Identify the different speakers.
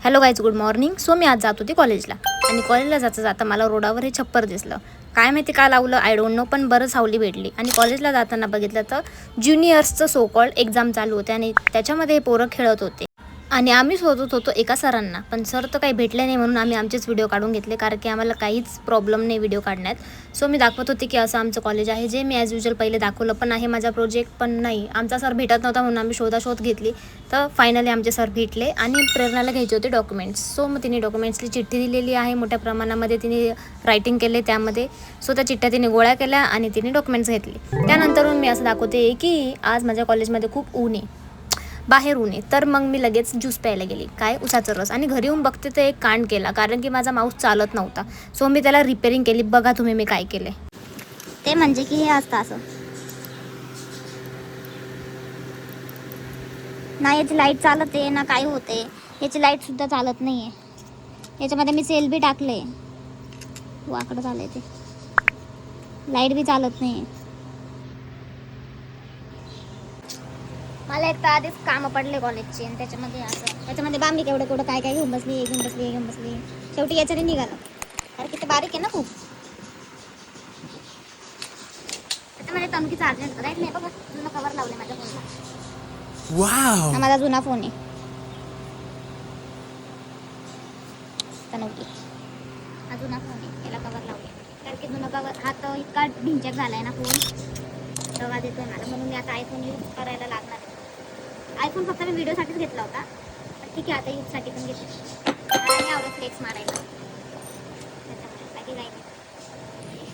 Speaker 1: Hello guys, good morning. So मी आज जात होती कॉलेजला आणि कॉलेजला जाता मला रोडावर हे छप्पर दिसलं. काय माहिती का लावलं, आय डोंट नो, पण बरं सावली भेटली. आणि कॉलेजला जाताना बघितलं तर ज्युनियर्सचं सो कॉल्ड एक्झाम चालू होते आणि त्याच्यामध्ये हे पोरं खेळत होते आणि आम्ही शोधत होतो एका सरांना, पण सर तर काही भेटले नाही. म्हणून आम्ही आमचेच व्हिडिओ काढून घेतले, कारण की आम्हाला काहीच प्रॉब्लेम नाही व्हिडिओ काढण्यात. सो मी दाखवत होते की असं आमचं कॉलेज आहे, जे मी ॲज युजल पहिले दाखवलं पण आहे माझा प्रोजेक्ट, पण नाही आमचा सर भेटत नव्हता. म्हणून आम्ही शोध घेतली, तर फायनली आमचे सर भेटले आणि प्रेरणाला घ्यायचे होते डॉक्युमेंट्स. सो मग तिने डॉक्युमेंट्सची चिठ्ठी दिलेली आहे, मोठ्या प्रमाणामध्ये तिने रायटिंग केले त्यामध्ये. सो त्या चिठ्ठ्या तिने गोळ्या केल्या आणि तिने डॉक्युमेंट्स घेतले. त्यानंतरून मी असं दाखवते की आज माझ्या कॉलेजमध्ये खूप ऊन आहे, बाहेर ऊन आहे. तर मग मी लगेच ज्यूस प्यायला गेली, काय उसाचा रस. आणि घरी येऊन बघते तर एक कांड केला, कारण की माझा माऊस चालत नव्हता. सो मी त्याला रिपेअरिंग केली. बघा तुम्ही मी काय केले ते. म्हणजे की हे असतं असं ना, याची लाईट चालत आहे ना काय होते. याची लाईटसुद्धा चालत नाही आहे. याच्यामध्ये मी सेल बी टाकले, वाकडं झालंय ते. लाईट बी चालत नाही. मला एक तर आधीच कामं पडले कॉलेजची आणि त्याच्यामध्ये बांबी केवढं काय घेऊन बसली. शेवटी याच्याने निघालं, अरे किती बारीक आहे ना खूप. त्याच्यामध्ये तणुकीचा चार्जर राईट नाही बघा, जुनं कवर लावले माझ्या फोनला. वाव, हा माझा जुना फोन आहे तणुकी. हा जुना फोन आहे, याला कवर लावले. कारण की जुना कवर हा तर इतका ढिंचॅक झालाय ना फोन, तेव्हा देतोय मला. म्हणून मी आता आयफोन यूज करायला लागणार आहे. आयफोन फक्त मी व्हिडिओसाठीच घेतला होता, पण ठीक आहे आता यूजसाठी पण घेतला. मला नाही आवडत फ्लेक्स मारायला, त्याच्यामुळे बाकी काही नाही.